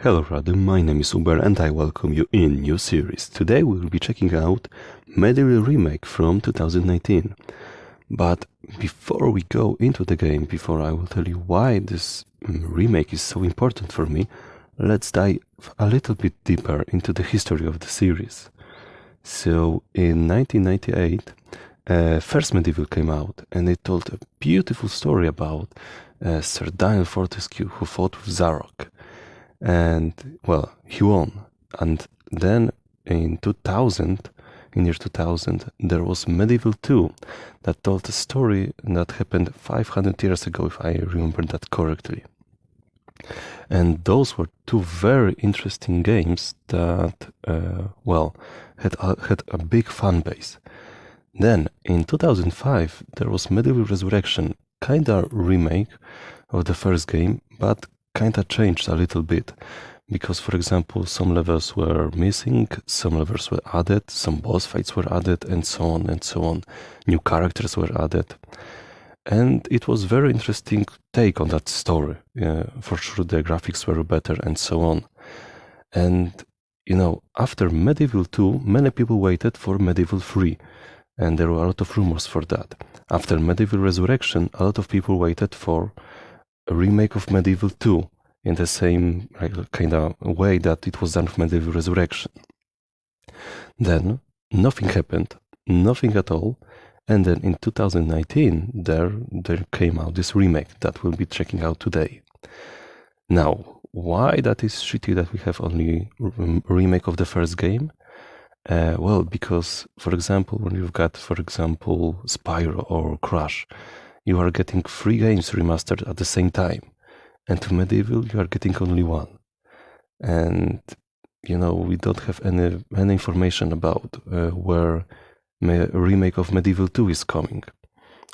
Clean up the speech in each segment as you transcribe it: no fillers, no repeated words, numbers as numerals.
Hello Radu, my name is Uber and I welcome you in new series. Today we will be checking out MediEvil Remake from 2019. But before we go into the game, before I will tell you why this remake is so important for me, let's dive a little bit deeper into the history of the series. So in 1998, first MediEvil came out and it told a beautiful story about Sir Daniel Fortescue who fought with Zarok. And well, he won. And then in year 2000, there was MediEvil 2 that told a story that happened 500 years ago, if I remember that correctly. And those were two very interesting games that, had a big fan base. Then in 2005, there was MediEvil Ressurection, kinda remake of the first game, but kinda changed a little bit. Because, for example, some levels were missing, some levels were added, some boss fights were added, and so on and so on. New characters were added. And it was very interesting take on that story. For sure the graphics were better and so on. And, after MediEvil 2, many people waited for MediEvil 3. And there were a lot of rumors for that. After MediEvil Ressurection, a lot of people waited for a remake of MediEvil 2 in the same kind of way that it was done with MediEvil Ressurection. Then nothing happened, nothing at all, and then in 2019 there came out this remake that we'll be checking out today. Now, why that is shitty that we have only remake of the first game? Well, because, for example, when you've got, Spyro or Crash, you are getting 3 games remastered at the same time. And to MediEvil, you are getting only one. And, we don't have any information about where remake of MediEvil 2 is coming.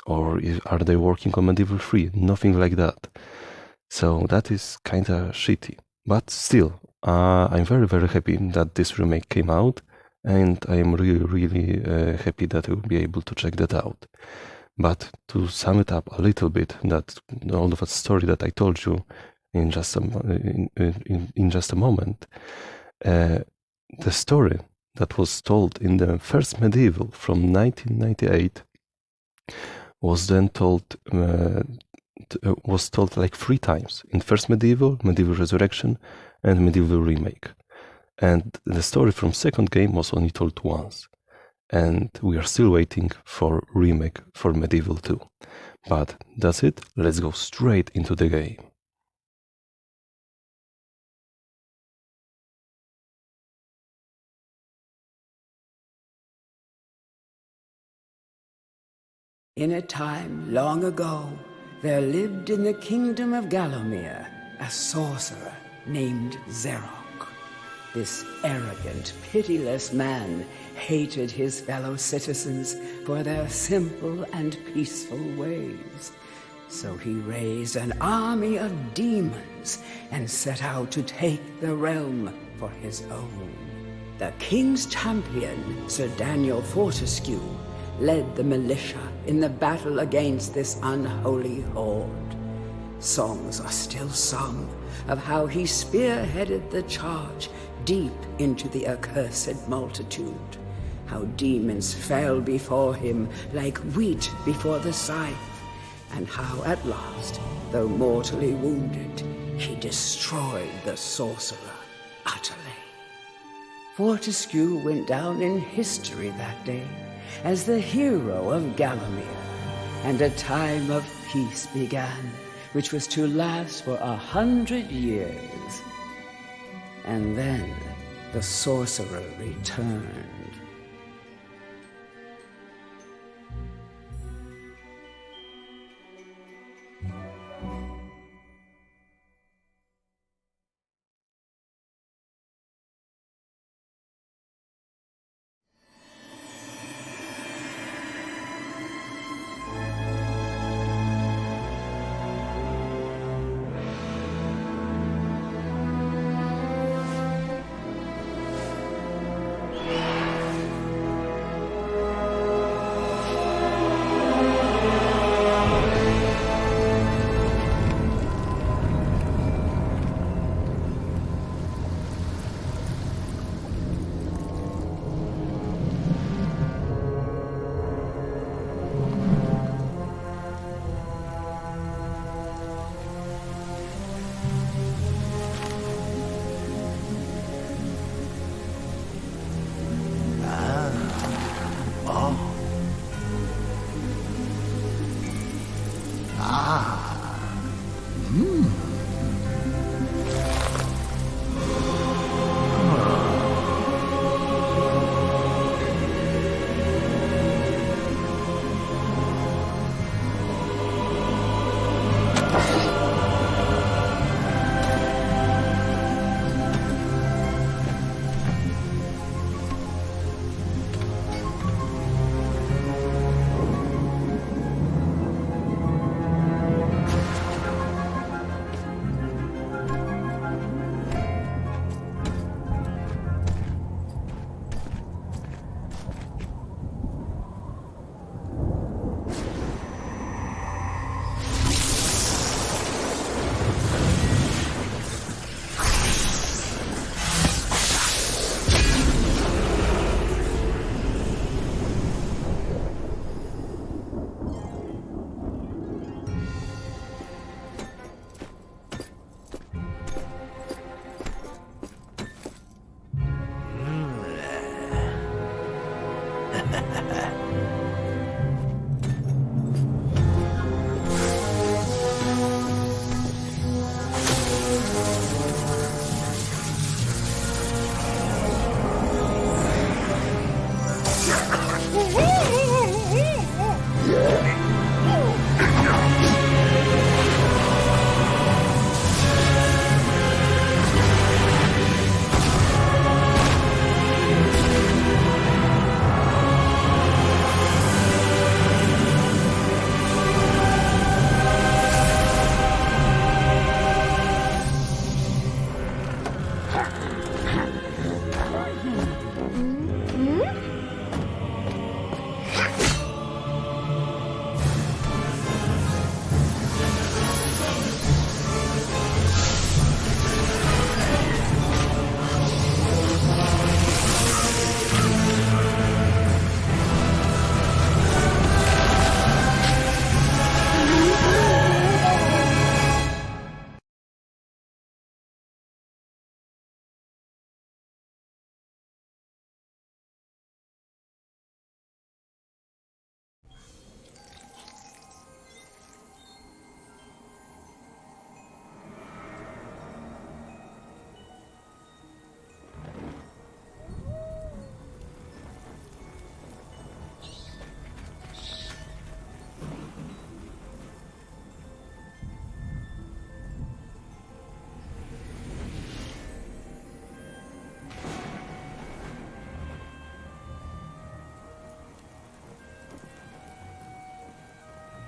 Or are they working on MediEvil 3? Nothing like that. So that is kinda shitty. But still, I'm very, very happy that this remake came out. And I am really, really happy that I will be able to check that out. But to sum it up a little bit, that all of that story that I told you in just a moment, the story that was told in the first MediEvil from 1998 was then told like 3 times in first MediEvil, MediEvil Ressurection, and MediEvil Remake. And the story from second game was only told once. And we are still waiting for remake for MediEvil 2. But that's it, let's go straight into the game. In a time long ago, there lived in the kingdom of Gallowmere a sorcerer named Zarok. This arrogant, pitiless man hated his fellow citizens for their simple and peaceful ways. So he raised an army of demons and set out to take the realm for his own. The king's champion, Sir Daniel Fortescue, led the militia in the battle against this unholy horde. Songs are still sung of how he spearheaded the charge deep into the accursed multitude, how demons fell before him like wheat before the scythe, and how at last, though mortally wounded, he destroyed the sorcerer utterly. Fortescue went down in history that day as the hero of Gallowmere, and a time of peace began, which was to last for 100 years. And then the sorcerer returned.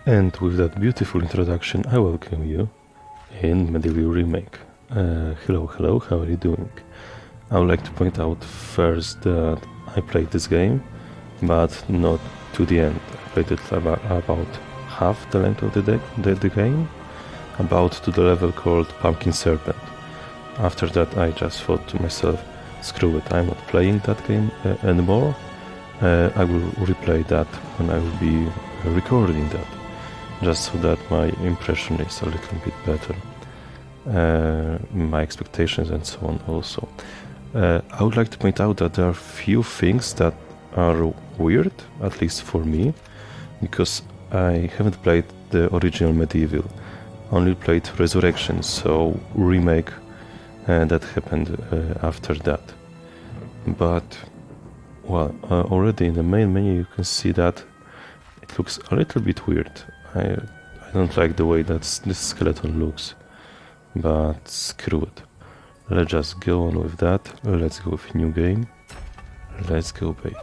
And with that beautiful introduction, I welcome you in MediEvil Remake. Hello, how are you doing? I would like to point out first that I played this game, but not to the end. I played it about half the length of the game, about to the level called Pumpkin Serpent. After that I just thought to myself, screw it, I'm not playing that game anymore. I will replay that when I will be recording that, just so that my impression is a little bit better, my expectations and so on also. I would like to point out that there are few things that are weird, at least for me, because I haven't played the original MediEvil, only played Resurrection, so remake that happened after that. But, well, already in the main menu you can see that it looks a little bit weird. I don't like the way that this skeleton looks, but screw it. Let's just go on with that. Let's go with new game. Let's go, baby.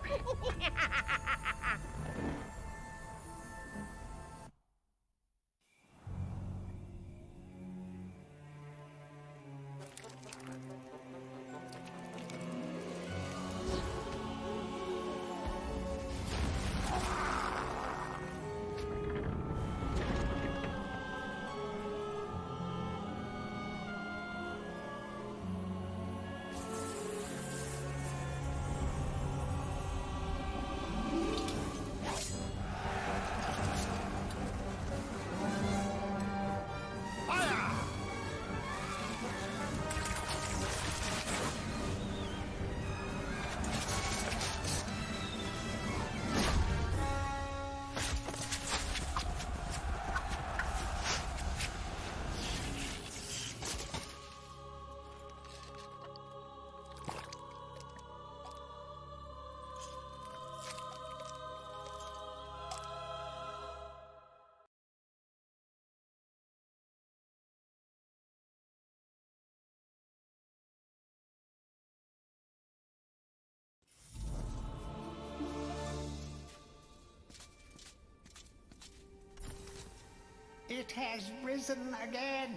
It has risen again.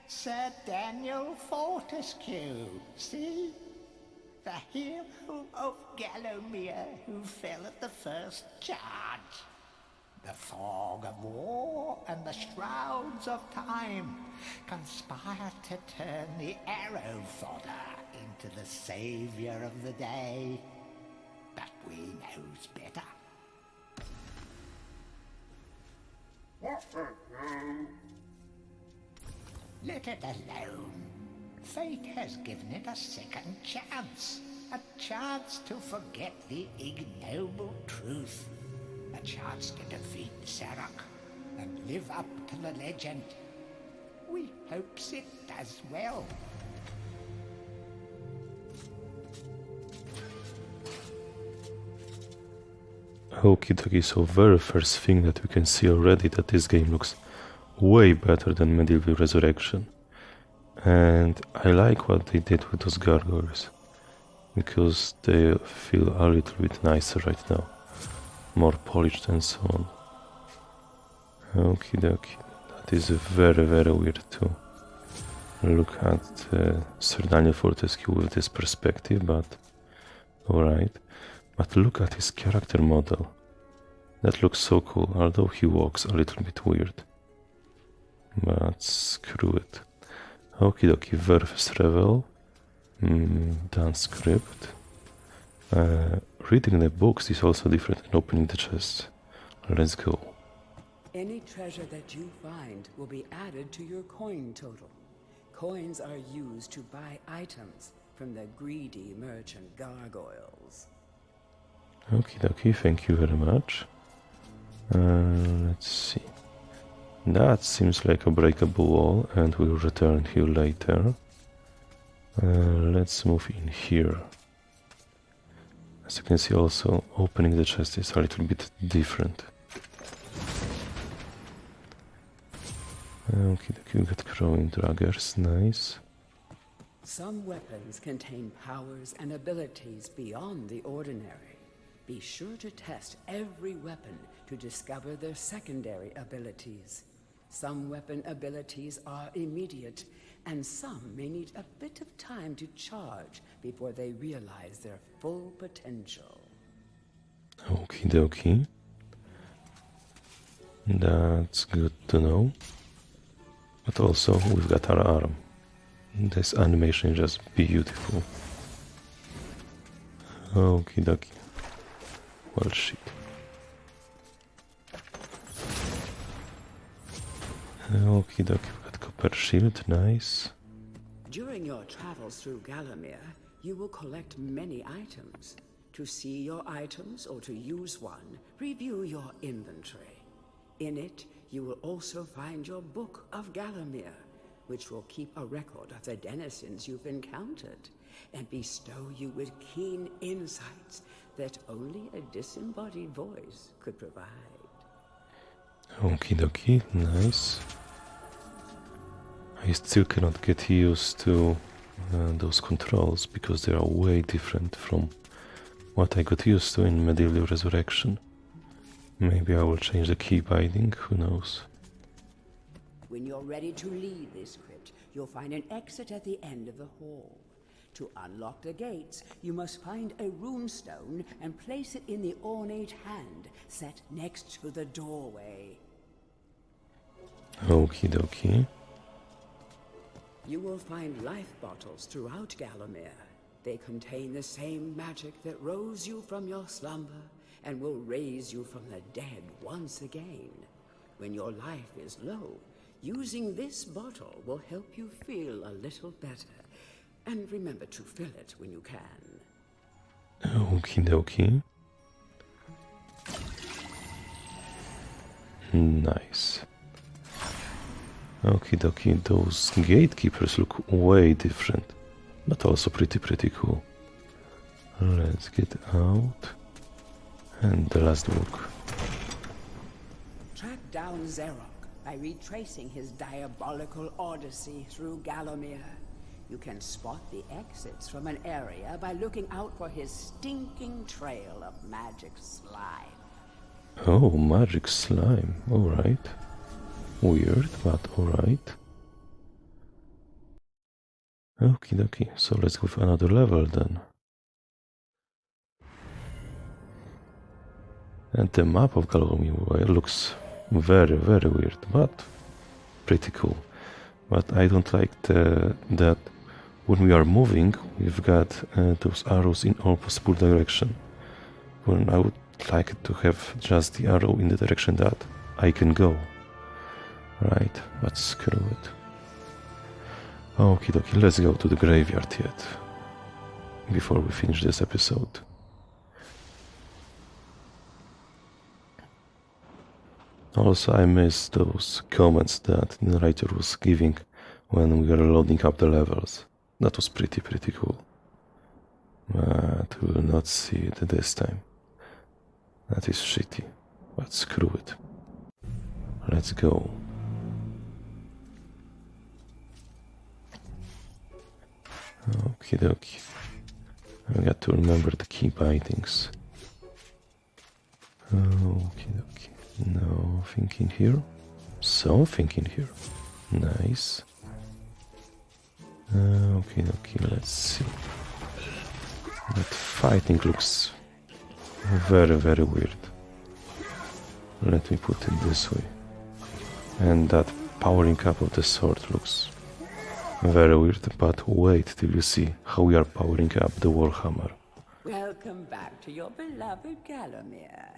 Sir Daniel Fortescue, see? The hero of Gallowmere who fell at the first charge. The fog of war and the shrouds of time conspire to turn the arrow fodder into the saviour of the day. But we knows better. Let it alone. Fate has given it a second chance. A chance to forget the ignoble truth. A chance to defeat Zarok and live up to the legend. We hopes it does well. Okie dokie, so very first thing that we can see already that this game looks way better than MediEvil Resurrection. And I like what they did with those gargoyles, because they feel a little bit nicer right now, more polished and so on. Okie dokie, that is very weird too. Look at Sir Daniel Fortescue with this perspective, but alright. But look at his character model. That looks so cool, although he walks a little bit weird. But screw it. Okie dokie, very first level. Done Crypt. Reading the books is also different than opening the chests. Let's go. Any treasure that you find will be added to your coin total. Coins are used to buy items from the greedy merchant gargoyles. Okie dokie, thank you very much. Let's see. That seems like a breakable wall, and we'll return here later. Let's move in here. As you can see also, opening the chest is a little bit different. Okay, you get growing daggers, nice. Some weapons contain powers and abilities beyond the ordinary. Be sure to test every weapon to discover their secondary abilities. Some weapon abilities are immediate, and some may need a bit of time to charge before they realize their full potential. Okie dokie. That's good to know. But also, we've got our arm. This animation is just beautiful. Okie dokie. Well, shit. Okie dokie, we've got copper shield, nice. During your travels through Gallowmere, you will collect many items. To see your items or to use one, review your inventory. In it, you will also find your Book of Gallowmere, which will keep a record of the denizens you've encountered, and bestow you with keen insights that only a disembodied voice could provide. Okie dokie, nice. I still cannot get used to those controls because they are way different from what I got used to in MediEvil Resurrection. Maybe I will change the key binding, who knows. When you're ready to leave this crypt, you'll find an exit at the end of the hall. To unlock the gates, you must find a runestone and place it in the ornate hand set next to the doorway. Okie dokie. You will find life bottles throughout Gallowmere. They contain the same magic that rose you from your slumber and will raise you from the dead once again. When your life is low, using this bottle will help you feel a little better. And remember to fill it when you can. Okie dokie. Nice. Okie dokie, those gatekeepers look way different, but also pretty cool. Let's get out. And the last book. Track down Xerok by retracing his diabolical odyssey through Gallowmere. You can spot the exits from an area by looking out for his stinking trail of magic slime. Oh, magic slime, alright. Weird, but alright. Okie dokie, so let's go for another level then. And the map of Gallowmere looks very weird, but pretty cool. But I don't like that when we are moving, we've got those arrows in all possible directions. When I would like to have just the arrow in the direction that I can go. Right, but screw it. Okie dokie, let's go to the graveyard yet, before we finish this episode. Also, I missed those comments that the narrator was giving when we were loading up the levels. That was pretty cool. But we will not see it this time. That is shitty, but screw it. Let's go. Okie dokie. I got to remember the key bindings. Okie dokie. Nothing in here. Something in here. Nice. Okay, let's see. That fighting looks very weird. Let me put it this way. And that powering up of the sword looks very weird, but wait till you see how we are powering up the Warhammer. Welcome back to your beloved Gallowmere.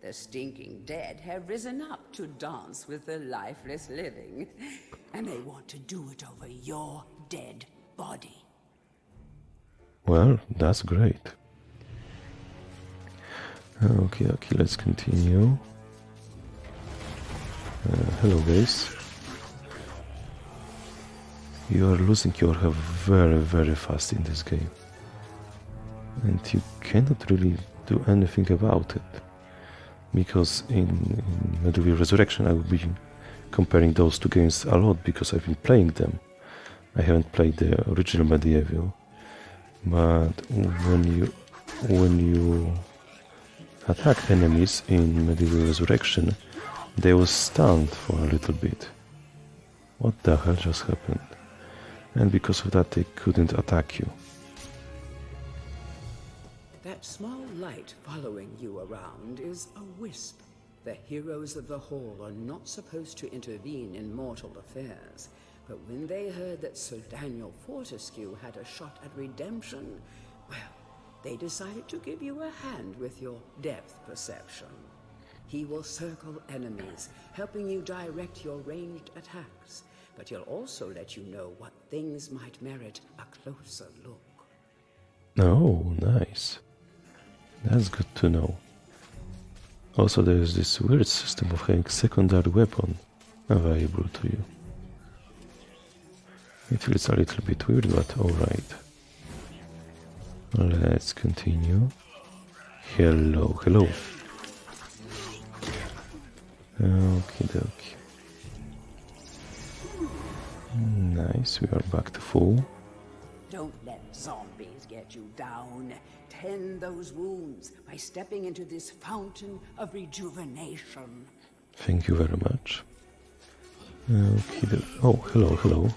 The stinking dead have risen up to dance with the lifeless living, and they want to do it over your dead body. Well, that's great. Okay, let's continue. Hello guys. You are losing your health very fast in this game. And you cannot really do anything about it. Because in MediEvil Ressurection I will be comparing those two games a lot because I've been playing them. I haven't played the original MediEvil, but when you attack enemies in MediEvil Resurrection, they was stunned for a little bit. What the hell just happened? And because of that they couldn't attack you. That small light following you around is a wisp. The heroes of the Hall are not supposed to intervene in mortal affairs, but when they heard that Sir Daniel Fortescue had a shot at redemption, well, they decided to give you a hand with your depth perception. He will circle enemies, helping you direct your ranged attacks, but he'll also let you know what things might merit a closer look. Oh, nice. That's good to know. Also, there is this weird system of having secondary weapon available to you. It feels a little bit weird, but alright. Let's continue. Hello, hello. Okie dokie. Nice, we are back to full. Don't let zombies get you down. Tend those wounds by stepping into this fountain of rejuvenation. Thank you very much. Oh, hello, hello.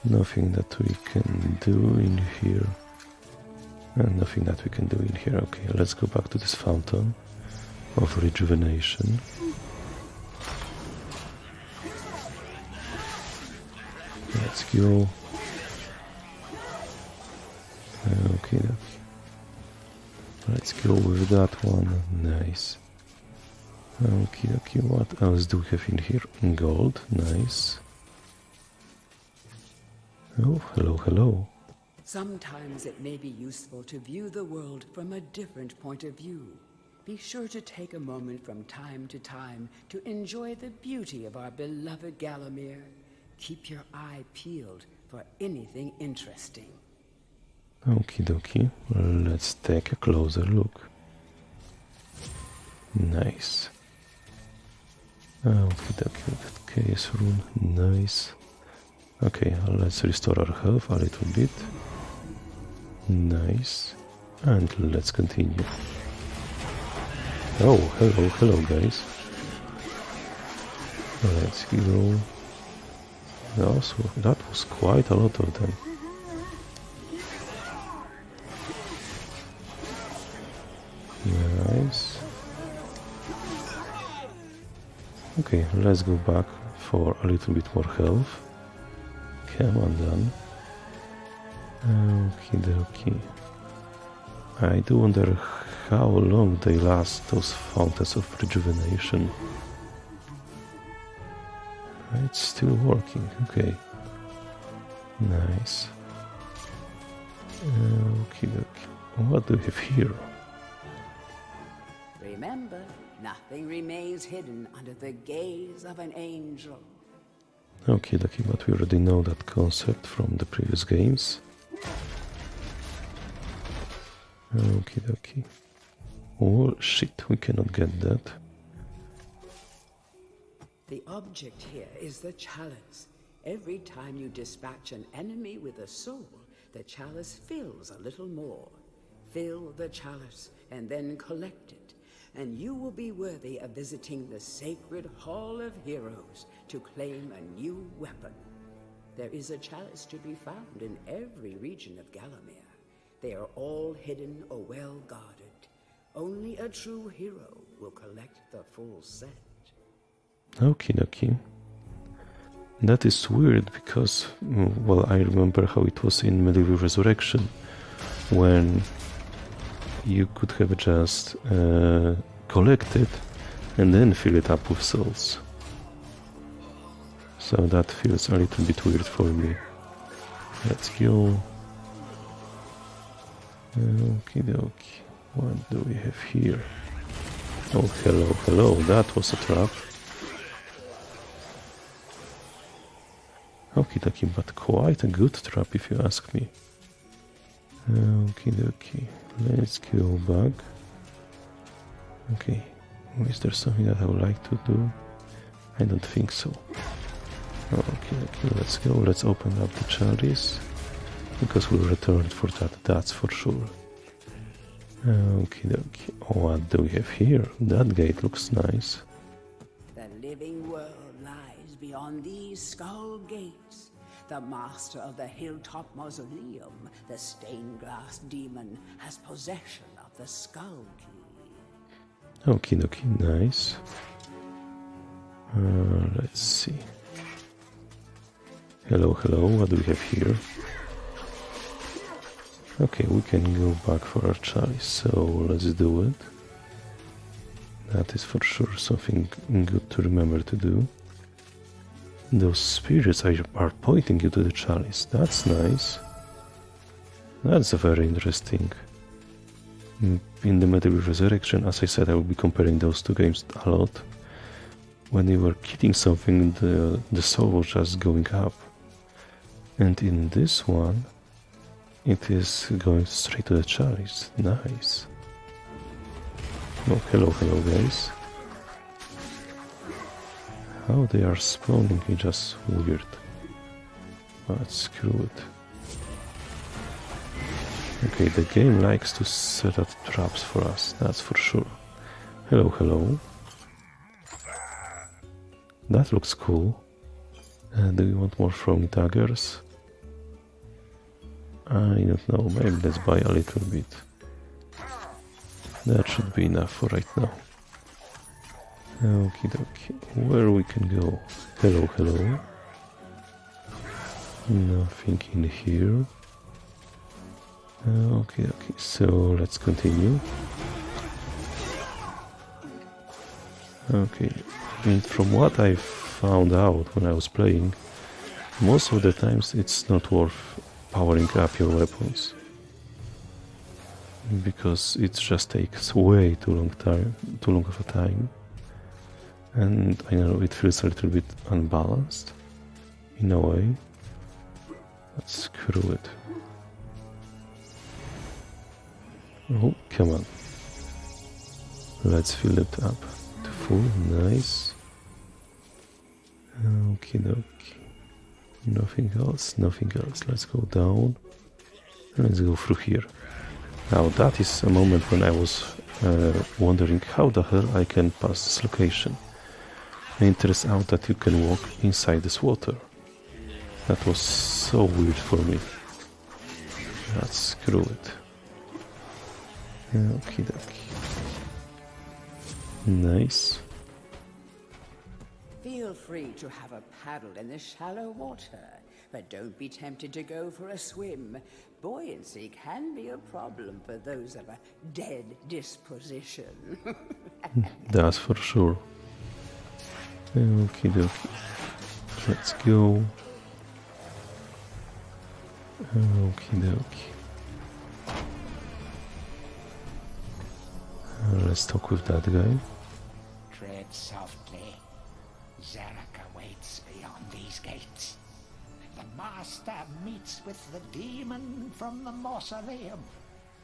Nothing that we can do in here. Nothing that we can do in here. Okay, let's go back to this fountain of rejuvenation. Let's go. Okay, let's go with that one. Nice. Okay, what else do we have in here? Gold, nice. Oh, hello, hello. Sometimes it may be useful to view the world from a different point of view. Be sure to take a moment from time to time to enjoy the beauty of our beloved Gallowmere. Keep your eye peeled for anything interesting. Okie dokie, let's take a closer look. Nice. Okie dokie, that case room, nice. Okay, let's restore our health a little bit. Nice. And let's continue. Oh, hello guys. Let's go. That was quite a lot of them. Nice. Okay, let's go back for a little bit more health. Come on then. Okie dokie. I do wonder how long they last, those fountains of rejuvenation. It's still working, okay. Nice. Okie dokie. What do we have here? Remember, nothing remains hidden under the gaze of an angel. Okay, dokie, but we already know that concept from the previous games. Okie dokie. Oh shit, we cannot get that. The object here is the chalice. Every time you dispatch an enemy with a soul, the chalice fills a little more. Fill the chalice and then collect it, and you will be worthy of visiting the sacred Hall of Heroes to claim a new weapon. There is a chalice to be found in every region of Gallowmere. They are all hidden or well guarded. Only a true hero will collect the full set. Okie dokie. That is weird because, well, I remember how it was in MediEvil Resurrection, when you could have just collect it and then fill it up with souls. So that feels a little bit weird for me. Let's go. Okie dokie. What do we have here? Oh, hello, that was a trap. Okie dokie, but quite a good trap if you ask me. Okie dokie, let's go back. Okay, is there something that I would like to do? I don't think so. Okay, let's go, let's open up the chalice, because we'll return for that, that's for sure. Okie dokie. What do we have here? That gate looks nice. The living world lies beyond these skull gates. The master of the hilltop mausoleum, the stained glass demon, has possession of the skull key. Okie dokie, nice. Let's see. Hello, hello, what do we have here? Okay, we can go back for our chalice, so let's do it. That is for sure something good to remember to do. Those spirits are pointing you to the chalice. That's nice. That's very interesting. In the MediEvil Ressurection, as I said, I will be comparing those two games a lot. When you were killing something, the soul was just going up. And in this one, it is going straight to the chalice. Nice. Oh, hello, hello, guys. How they are spawning is just weird. But screw it. Okay, the game likes to set up traps for us, that's for sure. Hello, hello. That looks cool. Do you want more throwing daggers? I don't know, maybe let's buy a little bit. That should be enough for right now. Okie dokie, where we can go? Hello, hello. Nothing in here. Okay, okay, so let's continue. Okay, and from what I found out when I was playing, most of the times it's not worth powering up your weapons, because it just takes way too long of a time, and I know it feels a little bit unbalanced in a way, but screw it. Oh, come on, let's fill it up to full. Nice. Okie dokie. Nothing else, nothing else. Let's go down. Let's go through here. Now that is a moment when I was wondering how the hell I can pass this location. And it turns out that you can walk inside this water. That was so weird for me. Let's screw it. Okie dokie. Nice. Feel free to have a paddle in the shallow water, but don't be tempted to go for a swim. Buoyancy can be a problem for those of a dead disposition. That's for sure. Okie dokie. Let's go. Okie dokie. Let's talk with that guy. Tread softly. Zarek awaits beyond these gates. The master meets with the demon from the mausoleum,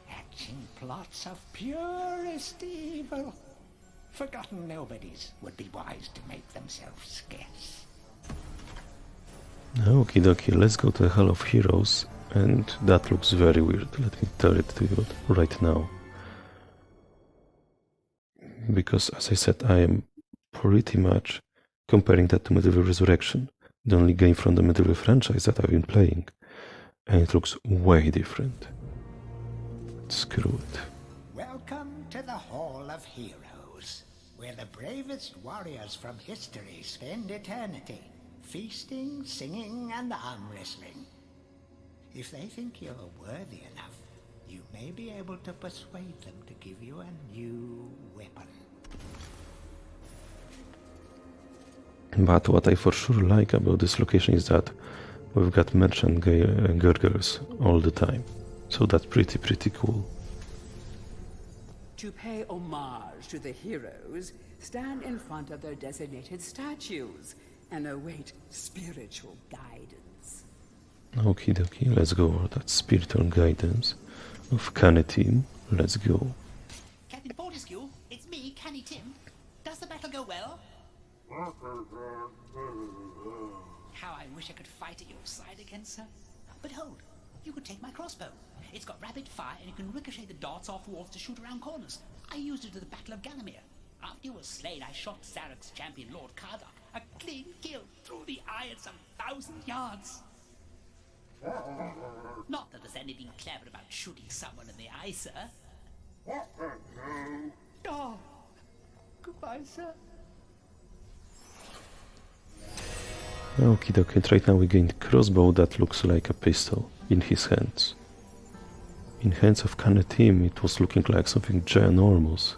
hatching plots of purest evil. Forgotten nobodies would be wise to make themselves scarce. Okie dokie, let's go to the Hall of Heroes, and that looks very weird, let me tell it to you right now. Because, as I said, I am pretty much comparing that to MediEvil Ressurection, the only game from the MediEvil franchise that I've been playing, and it looks way different. Screw it. Welcome to the Hall of Heroes, where the bravest warriors from history spend eternity, feasting, singing, and arm wrestling. If they think you're worthy enough, you may be able to persuade them to give you a new weapon. But what I for sure like about this location is that we've got merchant girls all the time. So that's pretty cool. To pay homage to the heroes, stand in front of their designated statues and await spiritual guidance. Okie dokie, let's go over that spiritual guidance of Canny Team. Let's go. Captain Fortescue, it's me, Canny Tim. Does the battle go well? How I wish I could fight at your side again, sir. But hold, You could take my crossbow. It's got rapid fire and you can ricochet the darts off walls to shoot around corners. I used it at the Battle of Gallowmere. After you were slain, I shot Zarok's champion, Lord Kardok. A clean kill through the eye at some 1,000 yards. Not that there's anything clever about shooting someone in the eye, sir. Oh, goodbye, sir. Okie dokie, and right now we gained crossbow that looks like a pistol in his hands. In hands of Tim, it was looking like something ginormous.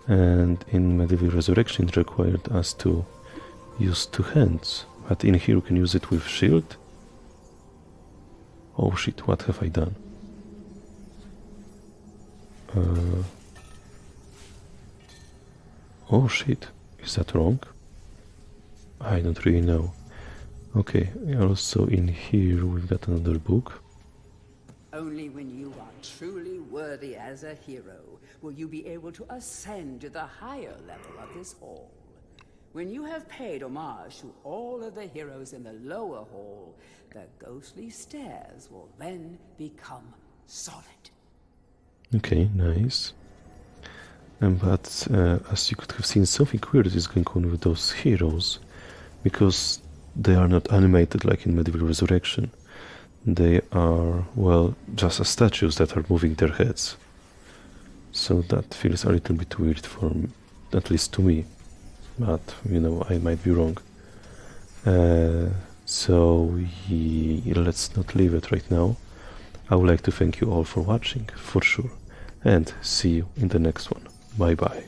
And in MediEvil Resurrection it required us to use 2 hands. But in here we can use it with shield. Oh shit, what have I done? Oh shit, is that wrong? I don't really know. Okay, also in here we've got another book. Only when you are truly worthy as a hero will you be able to ascend to the higher level of this hall. When you have paid homage to all of the heroes in the lower hall, the ghostly stairs will then become solid. Okay, nice. But as you could have seen, something weird is going on with those heroes, because they are not animated like in MediEvil Resurrection. They are, well, just as statues that are moving their heads. So that feels a little bit weird for, at least to me. But, you know, I might be wrong. Let's not leave it right now. I would like to thank you all for watching, for sure. And see you in the next one. Bye bye.